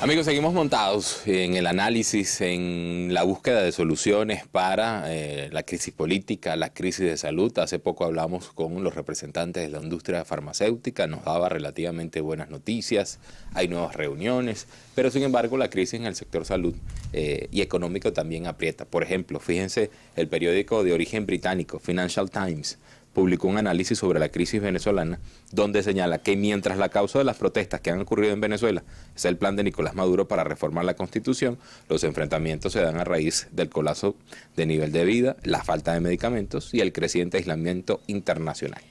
Amigos, seguimos montados en el análisis, en la búsqueda de soluciones para la crisis política, la crisis de salud. Hace poco hablamos con los representantes de la industria farmacéutica, nos daba relativamente buenas noticias, hay nuevas reuniones, pero sin embargo la crisis en el sector salud y económico también aprieta. Por ejemplo, fíjense, el periódico de origen británico, Financial Times, publicó un análisis sobre la crisis venezolana, donde señala que mientras la causa de las protestas que han ocurrido en Venezuela es el plan de Nicolás Maduro para reformar la Constitución, los enfrentamientos se dan a raíz del colapso de nivel de vida, la falta de medicamentos y el creciente aislamiento internacional.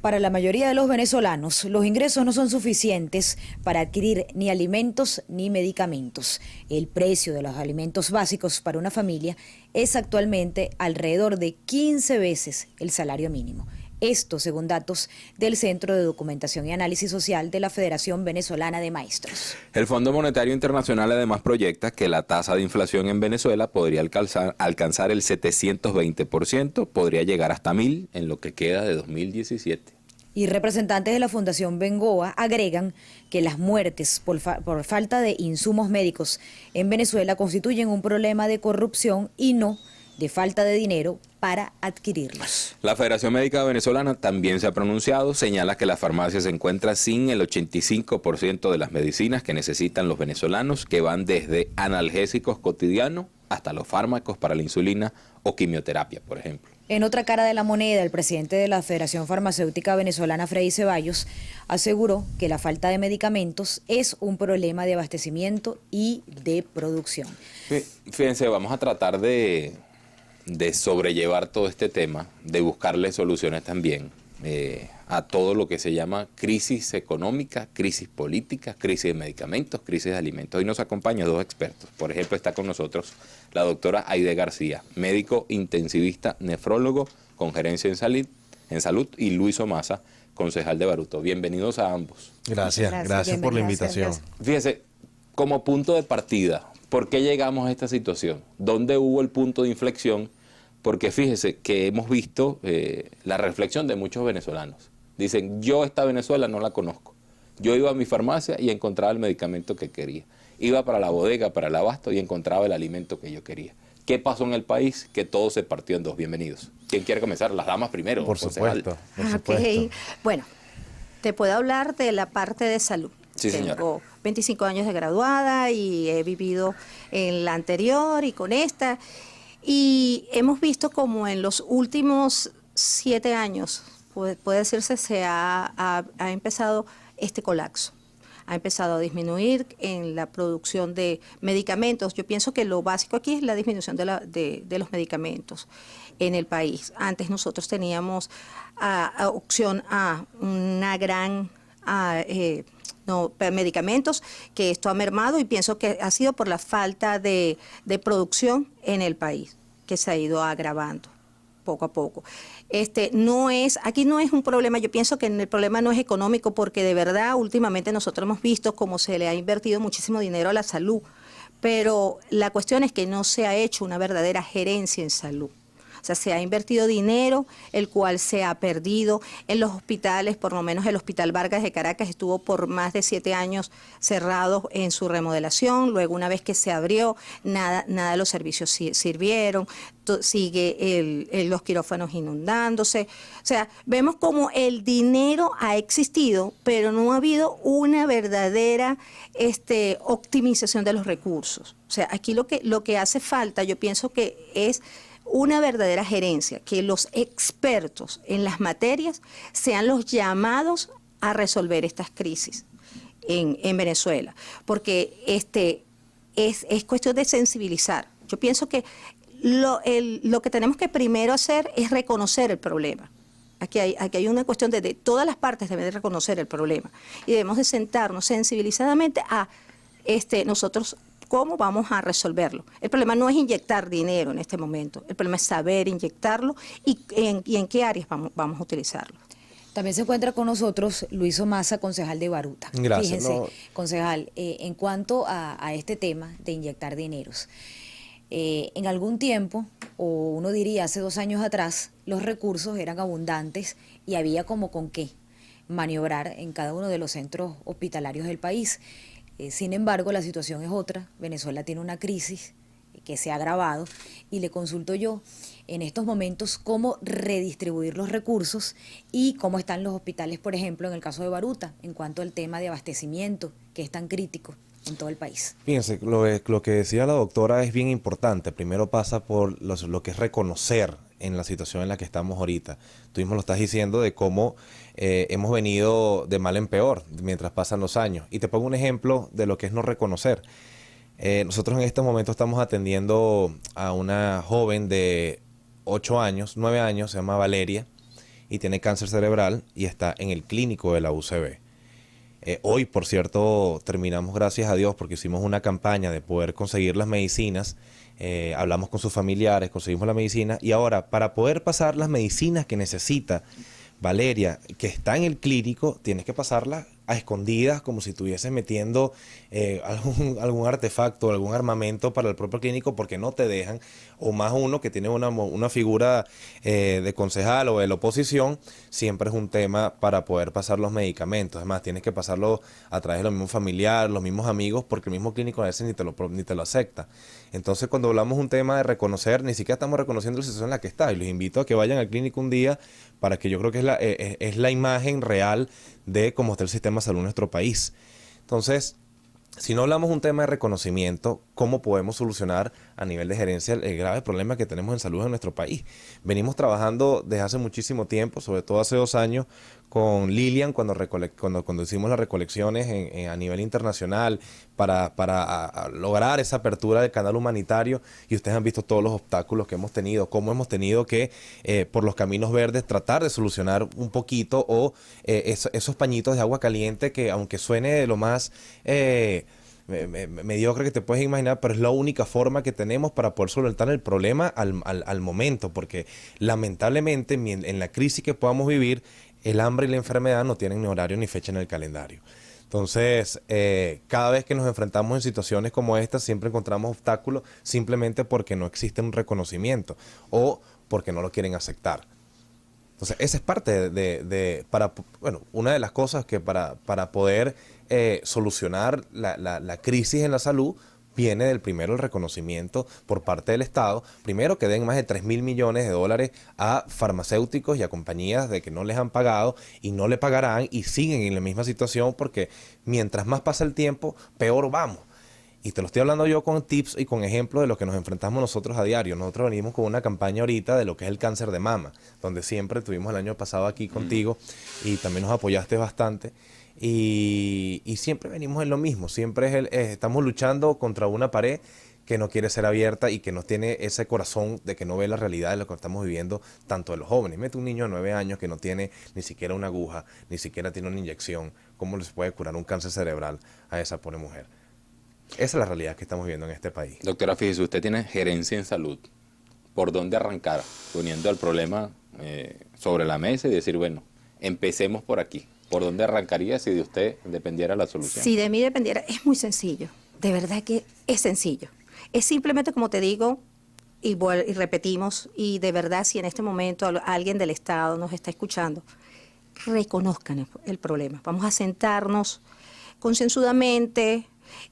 Para la mayoría de los venezolanos, los ingresos no son suficientes para adquirir ni alimentos ni medicamentos. El precio de los alimentos básicos para una familia es actualmente alrededor de 15 veces el salario mínimo. Esto según datos del Centro de Documentación y Análisis Social de la Federación Venezolana de Maestros. El Fondo Monetario Internacional además proyecta que la tasa de inflación en Venezuela podría alcanzar el 720%, podría llegar hasta 1000 en lo que queda de 2017. Y representantes de la Fundación Bengoa agregan que las muertes por falta de insumos médicos en Venezuela constituyen un problema de corrupción y no de falta de dinero para adquirirlos. La Federación Médica Venezolana también se ha pronunciado, señala que las farmacias se encuentran sin el 85% de las medicinas que necesitan los venezolanos, que van desde analgésicos cotidianos hasta los fármacos para la insulina o quimioterapia, por ejemplo. En otra cara de la moneda, el presidente de la Federación Farmacéutica Venezolana, Freddy Ceballos, aseguró que la falta de medicamentos es un problema de abastecimiento y de producción. Fíjense, vamos a tratar de sobrellevar todo este tema, de buscarle soluciones también a todo lo que se llama crisis económica, crisis política, crisis de medicamentos, crisis de alimentos. Hoy nos acompañan dos expertos. Por ejemplo, está con nosotros la doctora Aide García, médico intensivista nefrólogo con gerencia en salud, y Luis Omasa, concejal de Baruto. Bienvenidos a ambos. Gracias por la invitación. Fíjese, como punto de partida, ¿por qué llegamos a esta situación? ¿Dónde hubo el punto de inflexión? Porque fíjese que hemos visto la reflexión de muchos venezolanos. Dicen, yo esta Venezuela no la conozco. Yo iba a mi farmacia y encontraba el medicamento que quería. Iba para la bodega, para el abasto y encontraba el alimento que yo quería. ¿Qué pasó en el país? Que todo se partió en dos. Bienvenidos. ¿Quién quiere comenzar? Las damas primero. Por supuesto. Okay. Bueno, te puedo hablar de la parte de salud. Sí, señora. Tengo 25 años de graduada y he vivido en la anterior y con esta. Y hemos visto como en los últimos 7 años, puede decirse, se ha empezado este colapso. Ha empezado a disminuir en la producción de medicamentos. Yo pienso que lo básico aquí es la disminución de los medicamentos en el país. Antes nosotros teníamos opción a una gran... medicamentos, que esto ha mermado y pienso que ha sido por la falta de producción en el país, que se ha ido agravando poco a poco. Aquí no es un problema, yo pienso que el problema no es económico, porque de verdad últimamente nosotros hemos visto cómo se le ha invertido muchísimo dinero a la salud, pero la cuestión es que no se ha hecho una verdadera gerencia en salud. O sea, se ha invertido dinero, el cual se ha perdido en los hospitales. Por lo menos el Hospital Vargas de Caracas estuvo por más de 7 años cerrado en su remodelación. Luego, una vez que se abrió, nada de los servicios sirvieron. Sigue los quirófanos inundándose. O sea, vemos como el dinero ha existido, pero no ha habido una verdadera optimización de los recursos. O sea, aquí lo que hace falta, yo pienso que es una verdadera gerencia, que los expertos en las materias sean los llamados a resolver estas crisis en Venezuela, porque es cuestión de sensibilizar. Yo pienso que lo que tenemos que primero hacer es reconocer el problema. Aquí hay una cuestión de todas las partes deben de reconocer el problema y debemos de sentarnos sensibilizadamente a nosotros cómo vamos a resolverlo. El problema no es inyectar dinero en este momento, el problema es saber inyectarlo y en qué áreas vamos a utilizarlo. También se encuentra con nosotros Luis Omasa, concejal de Baruta. Gracias. Fíjense, concejal, en cuanto a este tema de inyectar dineros, en algún tiempo, o uno diría hace 2 años atrás, los recursos eran abundantes y había como con qué maniobrar en cada uno de los centros hospitalarios del país. Sin embargo, la situación es otra. Venezuela tiene una crisis que se ha agravado y le consulto yo en estos momentos cómo redistribuir los recursos y cómo están los hospitales, por ejemplo, en el caso de Baruta, en cuanto al tema de abastecimiento, que es tan crítico en todo el país. Fíjense, lo que decía la doctora es bien importante. Primero pasa por lo que es reconocer en la situación en la que estamos ahorita. Tú mismo lo estás diciendo de cómo hemos venido de mal en peor mientras pasan los años. Y te pongo un ejemplo de lo que es no reconocer. Nosotros en este momento estamos atendiendo a una joven de 9 años, se llama Valeria, y tiene cáncer cerebral y está en el clínico de la UCB. Hoy, por cierto, terminamos, gracias a Dios, porque hicimos una campaña de poder conseguir las medicinas, hablamos con sus familiares, conseguimos la medicina, y ahora, para poder pasar las medicinas que necesita Valeria, que está en el clínico, tienes que pasarlas a escondidas, como si estuvieses metiendo algún artefacto, algún armamento para el propio clínico, porque no te dejan, o más uno que tiene una figura de concejal o de la oposición, siempre es un tema para poder pasar los medicamentos. Además, tienes que pasarlo a través de los mismos familiares, los mismos amigos, porque el mismo clínico a veces ni te lo acepta. Entonces, cuando hablamos un tema de reconocer, ni siquiera estamos reconociendo la situación en la que está, y los invito a que vayan al clínico un día, para que yo creo que es la imagen real de cómo está el sistema de salud en nuestro país. Entonces, si no hablamos un tema de reconocimiento, ¿cómo podemos solucionar a nivel de gerencia el grave problema que tenemos en salud en nuestro país? Venimos trabajando desde hace muchísimo tiempo, sobre todo hace 2 años, con Lilian, cuando hicimos las recolecciones a nivel internacional para lograr esa apertura del canal humanitario, y ustedes han visto todos los obstáculos que hemos tenido, cómo hemos tenido que, por los caminos verdes, tratar de solucionar un poquito, o esos pañitos de agua caliente que, aunque suene de lo más mediocre que te puedes imaginar, pero es la única forma que tenemos para poder solventar el problema al momento, porque lamentablemente en la crisis que podamos vivir, el hambre y la enfermedad no tienen ni horario ni fecha en el calendario. Entonces, cada vez que nos enfrentamos en situaciones como esta, siempre encontramos obstáculos simplemente porque no existe un reconocimiento o porque no lo quieren aceptar. Entonces, esa es parte una de las cosas que para poder solucionar la crisis en la salud, viene del primero el reconocimiento por parte del Estado. Primero, que den más de 3.000 millones de dólares a farmacéuticos y a compañías de que no les han pagado y no le pagarán, y siguen en la misma situación, porque mientras más pasa el tiempo, peor vamos. Y te lo estoy hablando yo con tips y con ejemplos de lo que nos enfrentamos nosotros a diario. Nosotros venimos con una campaña ahorita de lo que es el cáncer de mama, donde siempre estuvimos el año pasado aquí contigo y también nos apoyaste bastante. Y siempre venimos en lo mismo, siempre estamos luchando contra una pared que no quiere ser abierta y que no tiene ese corazón de que no ve la realidad de lo que estamos viviendo, tanto de los jóvenes. Mete un niño de 9 años que no tiene ni siquiera una aguja, ni siquiera tiene una inyección. ¿Cómo les puede curar un cáncer cerebral a esa pobre mujer? Esa es la realidad que estamos viviendo en este país. Doctora, fíjese, usted tiene gerencia en salud. ¿Por dónde arrancar? Poniendo el problema sobre la mesa y decir, bueno, empecemos por aquí. ¿Por dónde arrancaría si de usted dependiera la solución? Si de mí dependiera, es muy sencillo. De verdad que es sencillo. Es simplemente, como te digo, y repetimos, y de verdad, si en este momento alguien del Estado nos está escuchando, reconozcan el problema. Vamos a sentarnos concienzudamente.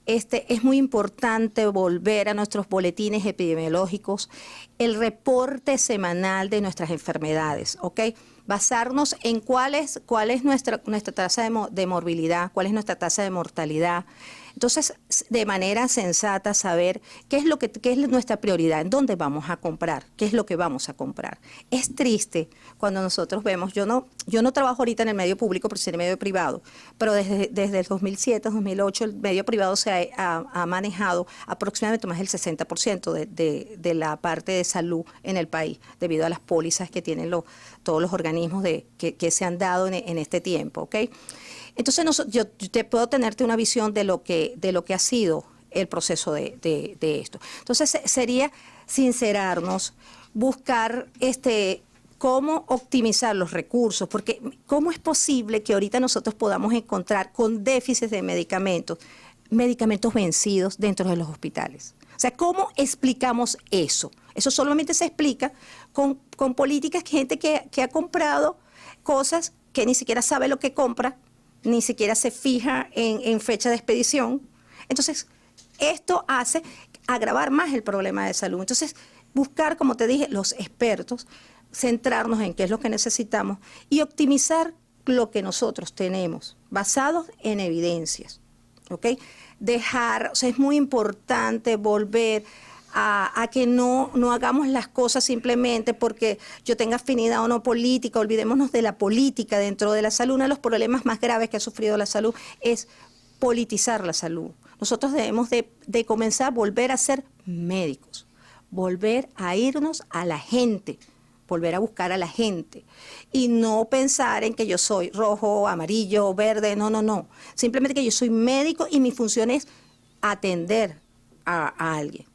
Es muy importante volver a nuestros boletines epidemiológicos, el reporte semanal de nuestras enfermedades, ¿ok? Basarnos en cuál es nuestra tasa de morbilidad, cuál es nuestra tasa de mortalidad. Entonces, de manera sensata, saber qué es nuestra prioridad, en dónde vamos a comprar, qué es lo que vamos a comprar. Es triste cuando nosotros vemos, yo no trabajo ahorita en el medio público, pero sí en el medio privado, pero desde el 2007, 2008, el medio privado se ha manejado aproximadamente más del 60% de la parte de salud en el país, debido a las pólizas que tienen todos los organismos que se han dado en este tiempo, ¿ok? Entonces yo te puedo tenerte una visión de lo que ha sido el proceso de esto. Entonces sería sincerarnos, buscar cómo optimizar los recursos, porque cómo es posible que ahorita nosotros podamos encontrar con déficits de medicamentos vencidos dentro de los hospitales. O sea, ¿cómo explicamos eso? Eso solamente se explica con políticas, gente que ha comprado cosas que ni siquiera sabe lo que compra, ni siquiera se fija en fecha de expedición, Entonces, esto hace agravar más el problema de salud. Entonces, buscar, como te dije, los expertos, centrarnos en qué es lo que necesitamos y optimizar lo que nosotros tenemos, basados en evidencias, ¿ok? O sea, es muy importante volver a que no hagamos las cosas simplemente porque yo tenga afinidad o no política. Olvidémonos de la política dentro de la salud. Uno de los problemas más graves que ha sufrido la salud es politizar la salud. Nosotros debemos de comenzar a volver a ser médicos, volver a irnos a la gente, volver a buscar a la gente y no pensar en que yo soy rojo, amarillo, verde, no. Simplemente que yo soy médico y mi función es atender a alguien.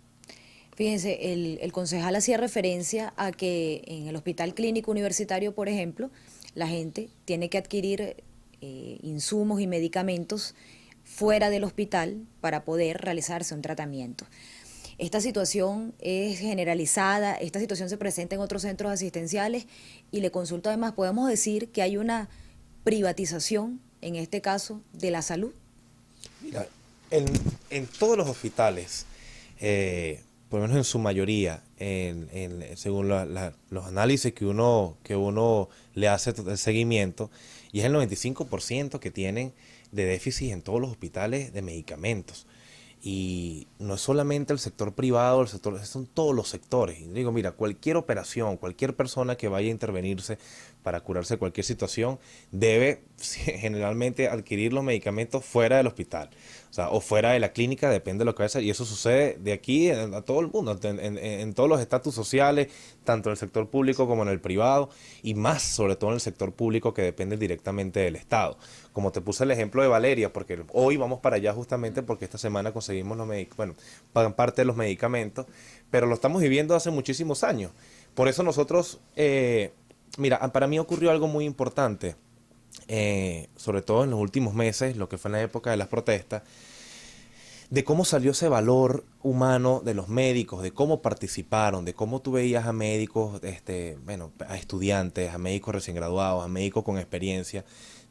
Fíjense, el concejal hacía referencia a que en el Hospital Clínico Universitario, por ejemplo, la gente tiene que adquirir insumos y medicamentos fuera del hospital para poder realizarse un tratamiento. Esta situación es generalizada, esta situación se presenta en otros centros asistenciales y le consulto además, ¿podemos decir que hay una privatización, en este caso, de la salud? Mira, en todos los hospitales, por lo menos en su mayoría, según los análisis que uno le hace el seguimiento, y es el 95% que tienen de déficit en todos los hospitales de medicamentos. Y no es solamente el sector privado, son todos los sectores. Y digo, mira, cualquier operación, cualquier persona que vaya a intervenirse para curarse cualquier situación, debe generalmente adquirir los medicamentos fuera del hospital, o sea, o fuera de la clínica, depende de lo que vaya a hacer. Y eso sucede de aquí a todo el mundo, en todos los estatus sociales, tanto en el sector público como en el privado, y más sobre todo en el sector público que depende directamente del Estado. Como te puse el ejemplo de Valeria, porque hoy vamos para allá justamente porque esta semana conseguimos pagan parte de los medicamentos, pero lo estamos viviendo hace muchísimos años. Por eso nosotros, mira, para mí ocurrió algo muy importante, sobre todo en los últimos meses, lo que fue en la época de las protestas, de cómo salió ese valor humano de los médicos, de cómo participaron, de cómo tú veías a médicos, a estudiantes, a médicos recién graduados, a médicos con experiencia,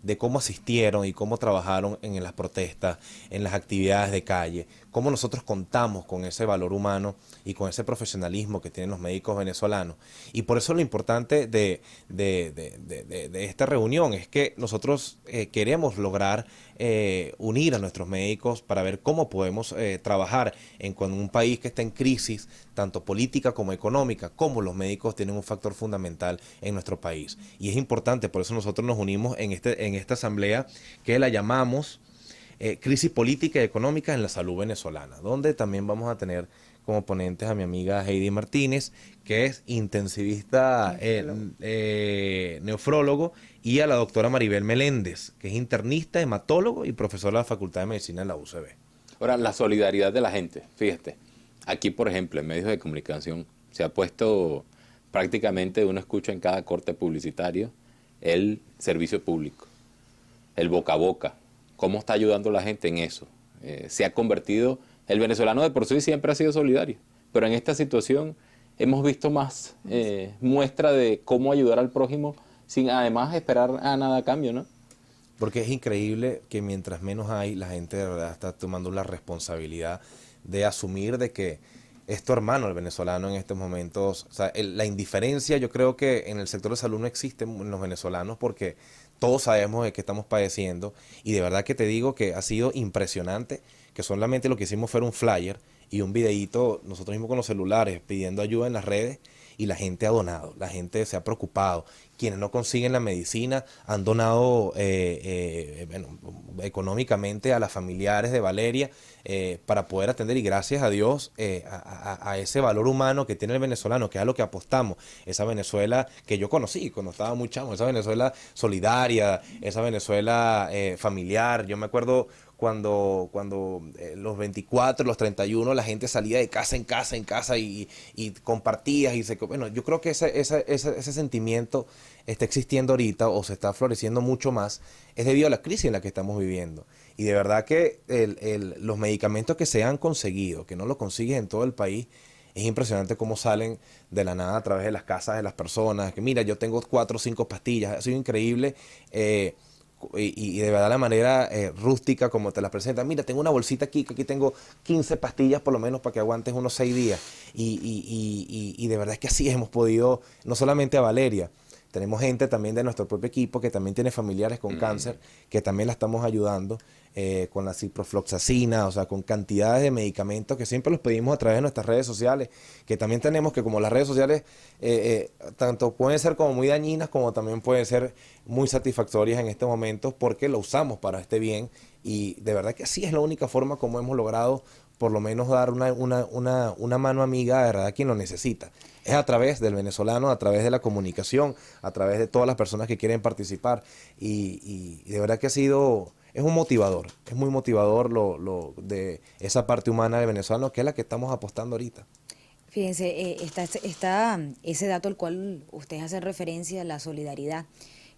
de cómo asistieron y cómo trabajaron en las protestas, en las actividades de calle, cómo nosotros contamos con ese valor humano y con ese profesionalismo que tienen los médicos venezolanos. Y por eso lo importante de esta reunión es que nosotros queremos lograr unir a nuestros médicos para ver cómo podemos trabajar con un país que está en crisis, tanto política como económica, cómo los médicos tienen un factor fundamental en nuestro país. Y es importante, por eso nosotros nos unimos en esta asamblea que la llamamos Crisis Política y Económica en la Salud Venezolana, donde también vamos a tener como ponentes a mi amiga Heidi Martínez, que es intensivista nefrólogo, y a la doctora Maribel Meléndez, que es internista, hematólogo y profesora de la Facultad de Medicina en la UCB. Ahora, la solidaridad de la gente, fíjate, aquí por ejemplo en medios de comunicación se ha puesto prácticamente, uno escucha en cada corte publicitario, el servicio público, el boca a boca, cómo está ayudando la gente en eso. Se ha convertido, el venezolano de por sí siempre ha sido solidario, pero en esta situación hemos visto más muestra de cómo ayudar al prójimo sin además esperar a nada a cambio, ¿no? Porque es increíble que mientras menos hay, la gente de verdad está tomando la responsabilidad de asumir de que es tu hermano el venezolano en estos momentos. O sea, la indiferencia, yo creo que en el sector de salud no existe en los venezolanos porque todos sabemos de qué estamos padeciendo, y de verdad que te digo que ha sido impresionante, que solamente lo que hicimos fue un flyer y un videíto nosotros mismos con los celulares pidiendo ayuda en las redes, y la gente ha donado, la gente se ha preocupado. Quienes no consiguen la medicina han donado económicamente a las familiares de Valeria para poder atender, y gracias a Dios a ese valor humano que tiene el venezolano, que es a lo que apostamos, esa Venezuela que yo conocí cuando estaba muy chamo, esa Venezuela solidaria, esa Venezuela familiar. Yo me acuerdo cuando los 24, los 31, la gente salía de casa en casa y compartía bueno, yo creo que ese sentimiento está existiendo ahorita, o se está floreciendo mucho más, es debido a la crisis en la que estamos viviendo. Y de verdad que los medicamentos que se han conseguido, que no los consigues en todo el país, es impresionante cómo salen de la nada a través de las casas de las personas, que mira, yo tengo 4 o 5 pastillas. Ha sido increíble y de verdad la manera rústica como te las presentan. Mira, tengo una bolsita aquí, que aquí tengo 15 pastillas por lo menos para que aguantes unos 6 días. Y de verdad es que así hemos podido, no solamente a Valeria, tenemos gente también de nuestro propio equipo que también tiene familiares con cáncer, que también la estamos ayudando con la ciprofloxacina, o sea, con cantidades de medicamentos que siempre los pedimos a través de nuestras redes sociales, que también tenemos que como las redes sociales tanto pueden ser como muy dañinas como también pueden ser muy satisfactorias en estos momentos porque lo usamos para este bien y de verdad que así es la única forma como hemos logrado por lo menos dar una mano amiga de verdad a quien lo necesita. Es a través del venezolano, a través de la comunicación, a través de todas las personas que quieren participar y de verdad que es un motivador, es muy motivador lo de esa parte humana del venezolano que es la que estamos apostando ahorita. Fíjense, está ese dato al cual ustedes hacen referencia, la solidaridad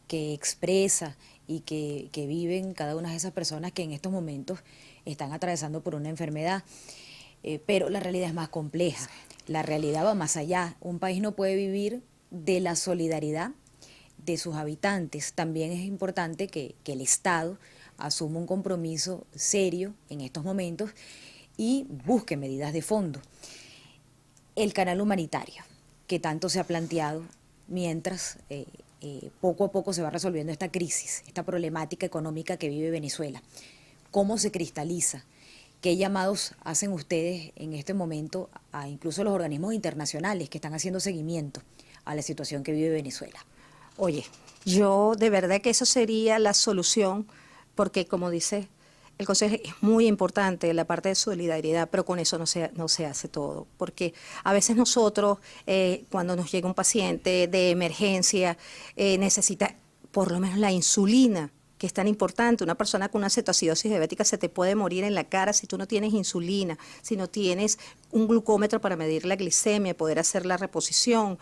que expresa y que viven cada una de esas personas que en estos momentos están atravesando por una enfermedad. Pero la realidad es más compleja, la realidad va más allá. Un país no puede vivir de la solidaridad de sus habitantes. También es importante que el Estado asuma un compromiso serio en estos momentos y busque medidas de fondo. El canal humanitario, que tanto se ha planteado mientras poco a poco se va resolviendo esta crisis, esta problemática económica que vive Venezuela. ¿Cómo se cristaliza? ¿Qué llamados hacen ustedes en este momento a incluso los organismos internacionales que están haciendo seguimiento a la situación que vive Venezuela? Oye, yo de verdad que eso sería la solución, porque como dice el Consejo, es muy importante la parte de solidaridad, pero con eso no se hace todo, porque a veces nosotros, cuando nos llega un paciente de emergencia, necesita por lo menos la insulina, que es tan importante. Una persona con una cetoacidosis diabética se te puede morir en la cara si tú no tienes insulina, si no tienes un glucómetro para medir la glicemia, poder hacer la reposición.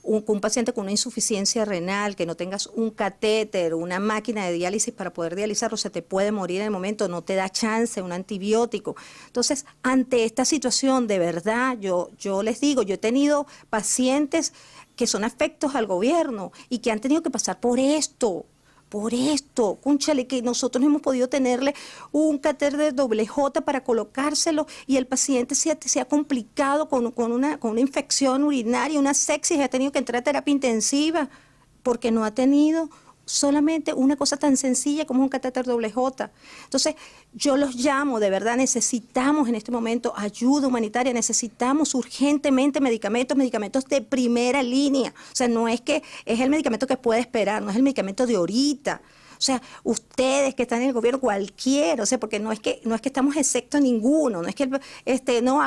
Un paciente con una insuficiencia renal, que no tengas un catéter, una máquina de diálisis para poder dializarlo, se te puede morir en el momento, no te da chance, un antibiótico. Entonces, ante esta situación, de verdad, yo les digo, yo he tenido pacientes que son afectos al gobierno y que han tenido que pasar por esto, cónchale, que nosotros no hemos podido tenerle un catéter de doble J para colocárselo y el paciente se ha complicado con una infección urinaria, una sepsis, y ha tenido que entrar a terapia intensiva porque no ha tenido solamente una cosa tan sencilla como un catéter doble J. Entonces, yo los llamo, de verdad, necesitamos en este momento ayuda humanitaria, necesitamos urgentemente medicamentos de primera línea. O sea, no es que es el medicamento que puede esperar, no es el medicamento de ahorita. O sea, ustedes que están en el gobierno, cualquiera, o sea, porque no es que estamos exceptos ninguno, no es que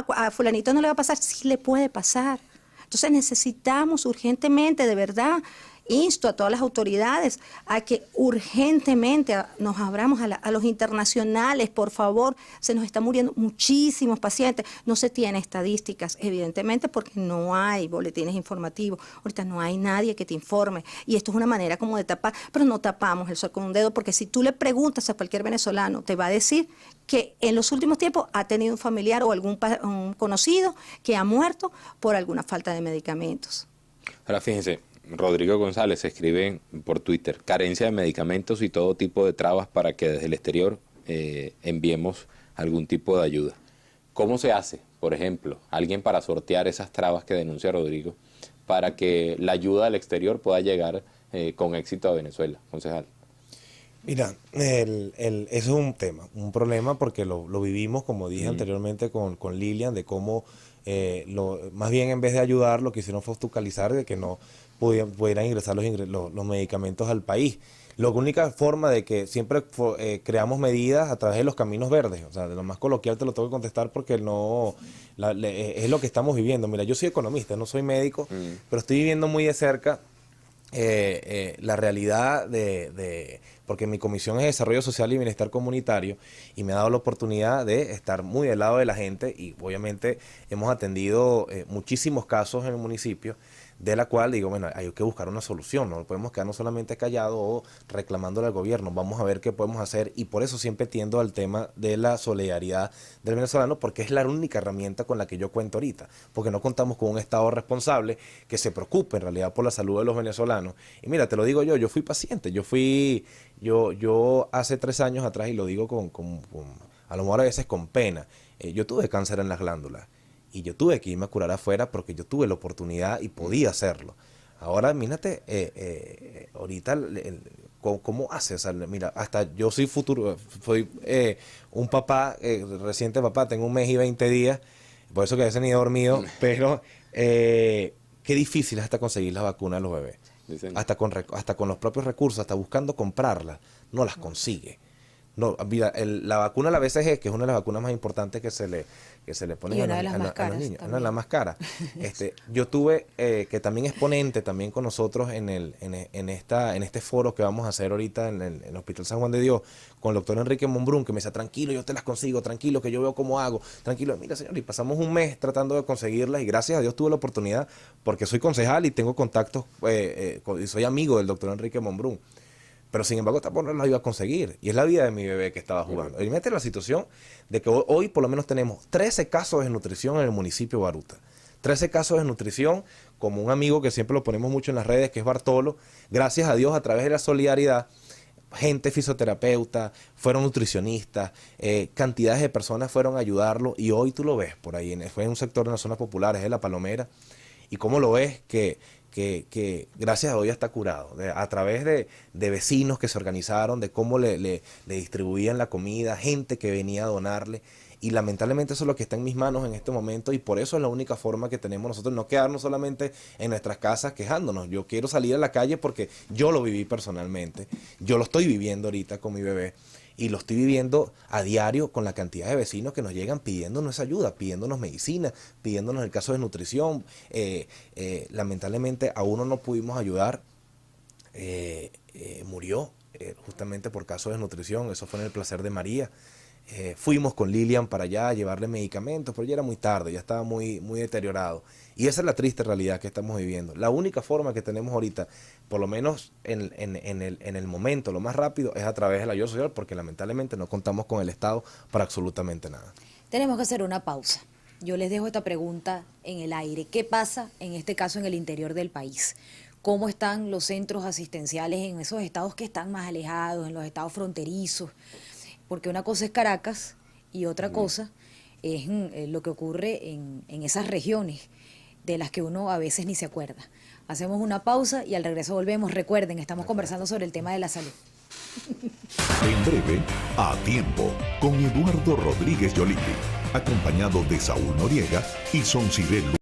a fulanito no le va a pasar, sí le puede pasar. Entonces necesitamos urgentemente, de verdad, insto a todas las autoridades a que urgentemente nos abramos a los internacionales, por favor. Se nos están muriendo muchísimos pacientes. No se tiene estadísticas, evidentemente, porque no hay boletines informativos. Ahorita no hay nadie que te informe. Y esto es una manera como de tapar, pero no tapamos el sol con un dedo, porque si tú le preguntas a cualquier venezolano, te va a decir que en los últimos tiempos ha tenido un familiar o un conocido que ha muerto por alguna falta de medicamentos. Ahora fíjense, Rodrigo González escribe por Twitter: carencia de medicamentos y todo tipo de trabas para que desde el exterior enviemos algún tipo de ayuda. ¿Cómo se hace, por ejemplo, alguien para sortear esas trabas que denuncia Rodrigo para que la ayuda del exterior pueda llegar con éxito a Venezuela, concejal? Mira, eso es un tema, un problema, porque lo vivimos, como dije anteriormente con Lilian, de cómo más bien en vez de ayudar lo que hicieron fue obstaculizar de que no pudieran ingresar los medicamentos al país. La única forma de que siempre creamos medidas a través de los caminos verdes, o sea, de lo más coloquial te lo tengo que contestar porque es lo que estamos viviendo. Mira, yo soy economista, no soy médico, pero estoy viviendo muy de cerca la realidad porque mi comisión es Desarrollo Social y Bienestar Comunitario y me ha dado la oportunidad de estar muy del lado de la gente y obviamente hemos atendido muchísimos casos en el municipio de la cual digo, bueno, hay que buscar una solución, no podemos quedarnos solamente callados o reclamándole al gobierno, vamos a ver qué podemos hacer, y por eso siempre tiendo al tema de la solidaridad del venezolano, porque es la única herramienta con la que yo cuento ahorita, porque no contamos con un Estado responsable que se preocupe en realidad por la salud de los venezolanos. Y mira, te lo digo yo fui paciente, yo hace 3 años atrás, y lo digo a lo mejor a veces con pena, yo tuve cáncer en las glándulas, y yo tuve que irme a curar afuera porque yo tuve la oportunidad y podía hacerlo. Ahora, imagínate, ahorita, ¿cómo haces? O sea, mira, hasta yo soy un papá, reciente papá, tengo 1 mes y 20 días, por eso que a veces ni he dormido, pero qué difícil es hasta conseguir las vacunas a los bebés. Hasta con los propios recursos, hasta buscando comprarlas, no las consigue. No, mira, la vacuna de la BCG, que es una de las vacunas más importantes que se le ponen a los niños, una de las más caras. Yo tuve, que también es ponente también con nosotros en este foro que vamos a hacer ahorita en el Hospital San Juan de Dios, con el doctor Enrique Monbrún, que me decía, tranquilo, yo te las consigo, tranquilo, que yo veo cómo hago, tranquilo. Mira, señor, y pasamos 1 mes tratando de conseguirlas, y gracias a Dios tuve la oportunidad, porque soy concejal y tengo contactos, y soy amigo del doctor Enrique Monbrún. Pero sin embargo, tampoco no la iba a conseguir. Y es la vida de mi bebé que estaba jugando. Y mete la situación de que hoy por lo menos tenemos 13 casos de desnutrición en el municipio de Baruta. 13 casos de desnutrición, como un amigo que siempre lo ponemos mucho en las redes, que es Bartolo. Gracias a Dios, a través de la solidaridad, gente fisioterapeuta, fueron nutricionistas, cantidades de personas fueron a ayudarlo. Y hoy tú lo ves por ahí, fue en un sector de las zonas populares, de La Palomera. Y cómo lo ves que gracias a Dios ya está curado, a través de vecinos que se organizaron, de cómo le distribuían la comida, gente que venía a donarle, y lamentablemente eso es lo que está en mis manos en este momento, y por eso es la única forma que tenemos nosotros, no quedarnos solamente en nuestras casas quejándonos. Yo quiero salir a la calle porque yo lo viví personalmente, yo lo estoy viviendo ahorita con mi bebé, y lo estoy viviendo a diario con la cantidad de vecinos que nos llegan pidiéndonos ayuda, pidiéndonos medicina, pidiéndonos el caso de nutrición. Lamentablemente a uno no pudimos ayudar, murió justamente por caso de desnutrición, eso fue en el Placer de María. Fuimos con Lilian para allá a llevarle medicamentos, pero ya era muy tarde, ya estaba muy deteriorado. Y esa es la triste realidad que estamos viviendo. La única forma que tenemos ahorita, por lo menos en el momento, lo más rápido, es a través de la ayuda social, porque lamentablemente no contamos con el Estado para absolutamente nada. Tenemos que hacer una pausa. Yo les dejo esta pregunta en el aire. ¿Qué pasa en este caso en el interior del país? ¿Cómo están los centros asistenciales en esos estados que están más alejados, en los estados fronterizos? Porque una cosa es Caracas y otra cosa es lo que ocurre en esas regiones de las que uno a veces ni se acuerda. Hacemos una pausa y al regreso volvemos. Recuerden, estamos conversando sobre el tema de la salud. En breve, A Tiempo, con Eduardo Rodríguez Yoliti, acompañado de Saúl Noriega y Soncibel